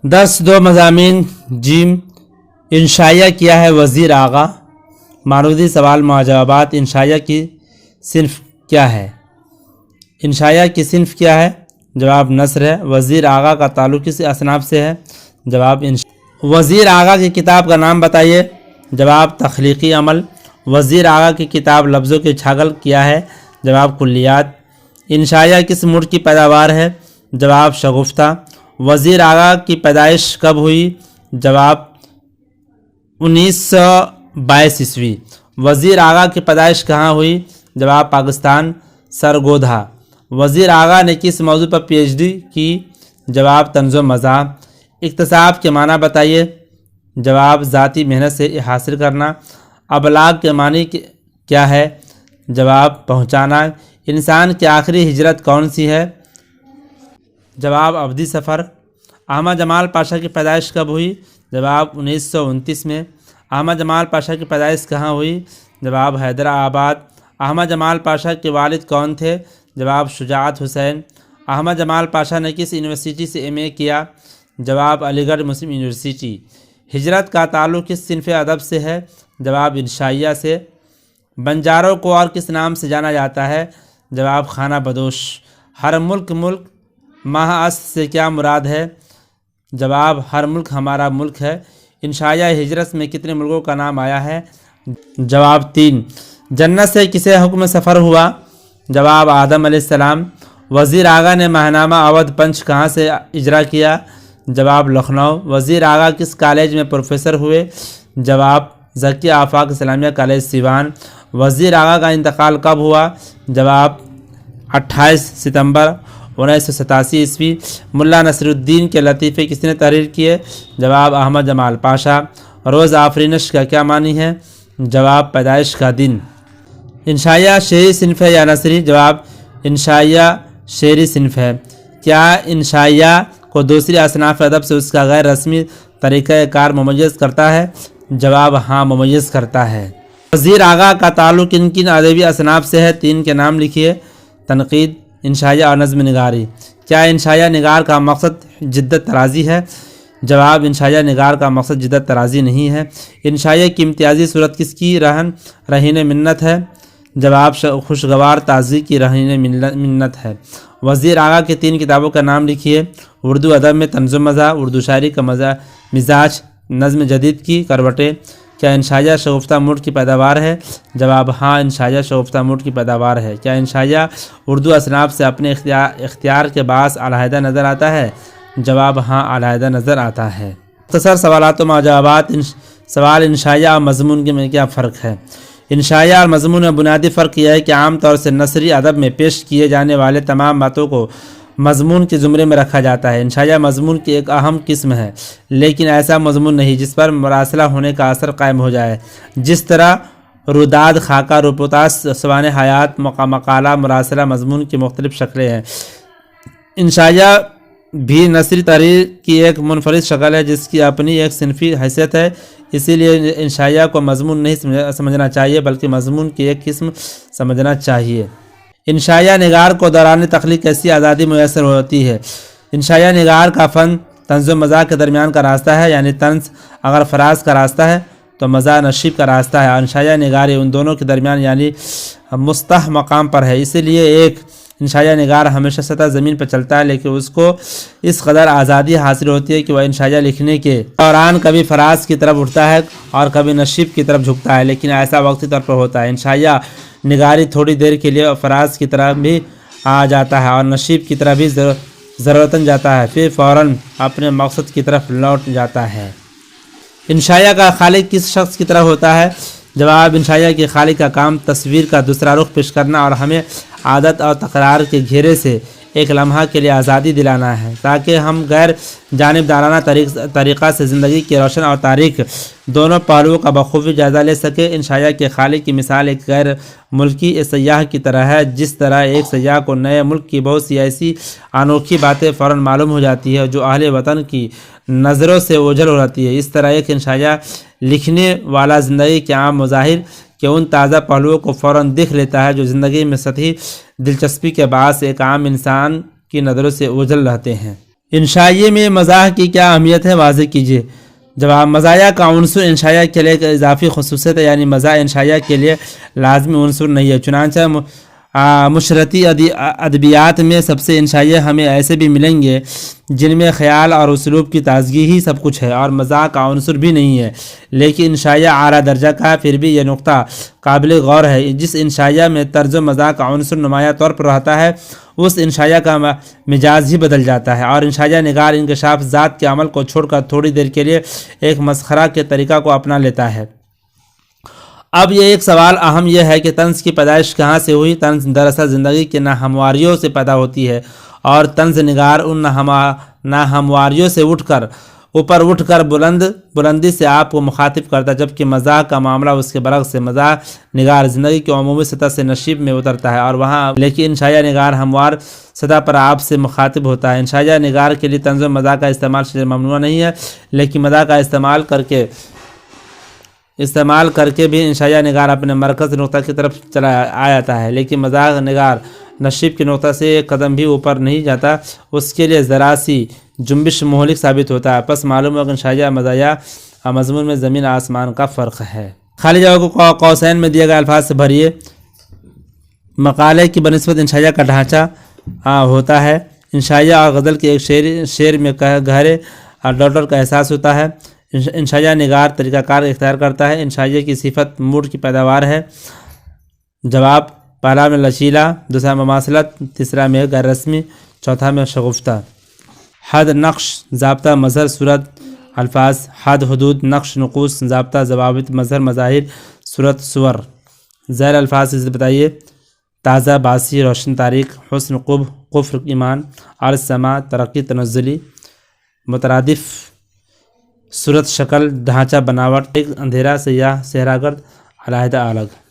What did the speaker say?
درس دو مضامین جیم انشائیہ کیا ہے وزیر آغا، معروضی سوال جوابات۔ انشائیہ کی صنف کیا ہے؟ انشائیہ کی صنف کیا ہے؟ جواب نثر ہے۔ وزیر آغا کا تعلق کس اصناف سے ہے؟ جواب وزیر آغا کی کتاب کا نام بتائیے۔ جواب تخلیقی عمل۔ وزیر آغا کی کتاب لفظوں کی چھاگل کیا ہے؟ جواب کلیات۔ انشائیہ کس ملک کی پیداوار ہے؟ جواب شگفتہ۔ وزیر آغا کی پیدائش کب ہوئی؟ جواب 1922 عیسوی۔ وزیر آغا کی پیدائش کہاں ہوئی؟ جواب پاکستان، سرگودھا۔ وزیر آغا نے کس موضوع پر PhD کی؟ جواب طنز و مزاح۔ اکتساب کے معنی بتائیے۔ جواب ذاتی محنت سے حاصل کرنا۔ ابلاغ کے معنی کیا ہے؟ جواب پہنچانا۔ انسان کی آخری ہجرت کون سی ہے؟ جواب ابدی سفر۔ احمد جمال پاشا کی پیدائش کب ہوئی؟ جواب 1929 میں۔ احمد جمال پاشا کی پیدائش کہاں ہوئی؟ جواب حیدرآباد۔ احمد جمال پاشا کے والد کون تھے؟ جواب شجاعت حسین۔ احمد جمال پاشا نے کس یونیورسٹی سے MA کیا؟ جواب علی گڑھ مسلم یونیورسٹی۔ ہجرت کا تعلق کس صنف ادب سے ہے؟ جواب انشائیہ سے۔ بنجاروں کو اور کس نام سے جانا جاتا ہے؟ جواب خانہ بدوش۔ ہر ملک ماہ اس سے کیا مراد ہے؟ جواب ہر ملک ہمارا ملک ہے۔ انشائیہ ہجرت میں کتنے ملکوں کا نام آیا ہے؟ جواب 3۔ جنت سے کسے حکم سفر ہوا؟ جواب آدم علیہ السلام۔ وزیر آغا نے ماہنامہ اودھ پنچ کہاں سے اجرا کیا؟ جواب لکھنؤ۔ وزیر آغا کس کالج میں پروفیسر ہوئے؟ جواب ذکی آفاق اسلامیہ کالج سیوان۔ وزیر آغا کا انتقال کب ہوا؟ جواب 28 ستمبر 1987 عیسوی۔ ملا نصر الدین کے لطیفے کس نے تحریر کیے؟ جواب احمد جمال پاشا۔ روز آفرینش کا کیا معنی ہے؟ جواب پیدائش کا دن۔ انشائیہ شعری صنف ہے یا نثری؟ جواب انشائیہ شعری صنف ہے۔ کیا انشائیہ کو دوسری اصناف ادب سے اس کا غیر رسمی طریقہ کار ممیز کرتا ہے؟ جواب ہاں ممیز کرتا ہے۔ وزیر آغا کا تعلق کن کن ادبی اصناف سے ہے؟ 3 کے نام لکھیے۔ تنقید، انشائیہ اور نظم نگاری۔ کیا انشائیہ نگار کا مقصد جدت طرازی ہے؟ جواب انشائیہ نگار کا مقصد جدت طرازی نہیں ہے۔ انشائیہ کی امتیازی صورت کس کی رہین منت ہے؟ جواب خوشگوار تازی کی رہین منت ہے۔ وزیر آغا کی 3 کتابوں کا نام لکھیے۔ اردو ادب میں طنز و مزاح، اردو شاعری کا مزاج، نظم جدید کی کروٹیں۔ کیا انشائیہ شگفتہ موڈ کی پیداوار ہے؟ جواب ہاں انشائیہ شگفتہ موڈ کی پیداوار ہے۔ کیا انشائیہ اردو اصناف سے اپنے اختیار کے باعث علیحدہ نظر آتا ہے؟ جواب ہاں علیحدہ نظر آتا ہے۔ مختصر سوالات و جوابات۔ سوال انشائیہ اور مضمون میں کیا فرق ہے؟ انشائیہ اور مضمون میں بنیادی فرق یہ ہے کہ عام طور سے نثری ادب میں پیش کیے جانے والے تمام باتوں کو مضمون کے زمرے میں رکھا جاتا ہے۔ انشائیہ مضمون کی ایک اہم قسم ہے، لیکن ایسا مضمون نہیں جس پر مراسلہ ہونے کا اثر قائم ہو جائے، جس طرح روداد، خاکہ، رپورتاژ، سوانح حیات، مقالہ۔ مراسلہ مضمون کی مختلف شکلیں ہیں۔ انشائیہ بھی نثری تحریر کی ایک منفرد شکل ہے جس کی اپنی ایک صنفی حیثیت ہے، اسی لیے انشائیہ کو مضمون نہیں سمجھنا چاہیے بلکہ مضمون کی ایک قسم سمجھنا چاہیے۔ انشائیہ نگار کو دوران تخلیق کیسی آزادی میسر ہوتی ہے؟ انشائیہ نگار کا فن طنز و مزاح کے درمیان کا راستہ ہے، یعنی طنز اگر فراز کا راستہ ہے تو مزاح نشیب کا راستہ ہے، اور انشائیہ نگاری ان دونوں کے درمیان یعنی مستح مقام پر ہے۔ اسی لیے ایک انشائیہ نگار ہمیشہ سطح زمین پر چلتا ہے، لیکن اس کو اس قدر آزادی حاصل ہوتی ہے کہ وہ انشائیہ لکھنے کے دوران کبھی فراز کی طرف اٹھتا ہے اور کبھی نشیب کی طرف جھکتا ہے، لیکن ایسا وقتی طور پر ہوتا ہے۔ انشائیہ نگاری تھوڑی دیر کے لیے فراز کی طرف بھی آ جاتا ہے اور نشیب کی طرف بھی ضرورتاً جاتا ہے، پھر فوراً اپنے مقصد کی طرف لوٹ جاتا ہے۔ انشائیہ کا خالق کس شخص کی طرح ہوتا ہے؟ جواب انشائیہ کے خالق کا کام تصویر کا دوسرا رخ پیش کرنا اور ہمیں عادت اور تکرار کے گھیرے سے ایک لمحہ کے لیے آزادی دلانا ہے تاکہ ہم غیر جانبدارانہ طریقہ سے زندگی کے روشن اور تاریک دونوں پہلوؤں کا بخوبی جائزہ لے سکیں۔ انشائیہ کے خالق کی مثال ایک غیر ملکی سیاح کی طرح ہے۔ جس طرح ایک سیاح کو نئے ملک کی بہت سی ایسی انوکھی باتیں فوراً معلوم ہو جاتی ہے جو اہل وطن کی نظروں سے اوجھل ہو جاتی ہے، اس طرح ایک انشائیہ لکھنے والا زندگی کے عام مظاہر کہ ان تازہ پہلوؤں کو فوراً دیکھ لیتا ہے جو زندگی میں سطحی دلچسپی کے باعث ایک عام انسان کی نظروں سے اوجھل رہتے ہیں۔ انشائیے میں مزاح کی کیا اہمیت ہے، واضح کیجیے۔ جواب: مزاح کا عنصر انشائیہ کے لیے ایک اضافی خصوصیت ہے، یعنی مزاح انشائیہ کے لیے لازمی عنصر نہیں ہے۔ چنانچہ مشرتی ادبیات میں سب سے انشائیہ ہمیں ایسے بھی ملیں گے جن میں خیال اور اسلوب کی تازگی ہی سب کچھ ہے اور مزاح کا عنصر بھی نہیں ہے، لیکن انشائیہ اعلیٰ درجہ کا ہے۔ پھر بھی یہ نقطہ قابل غور ہے، جس انشائیہ میں طرز و مزاح کا عنصر نمایاں طور پر رہتا ہے اس انشائیہ کا مزاج ہی بدل جاتا ہے، اور انشائیہ نگار انکشاف ذات کے عمل کو چھوڑ کر تھوڑی دیر کے لیے ایک مسخرہ کے طریقہ کو اپنا لیتا ہے۔ اب یہ ایک سوال اہم یہ ہے کہ طنز کی پیدائش کہاں سے ہوئی؟ طنز دراصل زندگی کے ناہمواریوں سے پیدا ہوتی ہے، اور طنز نگار ان ناہمواریوں سے اوپر اٹھ کر بلندی سے آپ کو مخاطب کرتا ہے، جبکہ مزاح کا معاملہ اس کے برعکس ہے۔ مزاح نگار زندگی کی عمومی سطح سے نشیب میں اترتا ہے اور وہاں، لیکن انشائیہ نگار ہموار سطح پر آپ سے مخاطب ہوتا ہے۔ انشائیہ نگار کے لیے طنز و مزاح کا استعمال شرعاً ممنوع نہیں ہے، لیکن مزاح کا استعمال کر کے بھی انشائیہ نگار اپنے مرکز نقطہ کی طرف چلا آتا ہے، لیکن مزاح نگار نشیب کے نقطہ سے ایک قدم بھی اوپر نہیں جاتا، اس کے لیے ذرا سی جنبش مہلک ثابت ہوتا ہے۔ پس معلوم ہے کہ انشائیہ مزاحیہ اور مضمون میں زمین آسمان کا فرق ہے۔ خالی جگہ کو قوسین میں دیے گئے الفاظ سے بھریے۔ مقالے کی بنسبت انشائیہ کا ڈھانچہ ہوتا ہے۔ انشائیہ اور غزل کے ایک شعر میں گہرے اور ڈر کا احساس ہوتا ہے۔ انشائیہ نگار طریقہ کار اختیار کرتا ہے۔ انشائیہ کی صفت موڈ کی پیداوار ہے۔ جواب: پہلا میں لچیلا، دوسرا مماثلت، تیسرا میں غیر رسمی، چوتھا میں شگفتہ۔ حد، نقش، ضابطہ، مظہر، صورت، الفاظ۔ حد، حدود، نقش، نقوص، ضابطہ، ضوابط، مظہر، مظاہر، صورت، صور۔ ذیل الفاظ سے بتائیے: تازہ، باسی، روشن تاریخ، حسن، قبح، کفر، ایمان، عرض، سما، ترقی، تنزلی۔ مترادف: صورت، شکل، ڈھانچہ، بناوٹ، اندھیرا، سیاہ، صحرا گرد، علیحدہ، الگ۔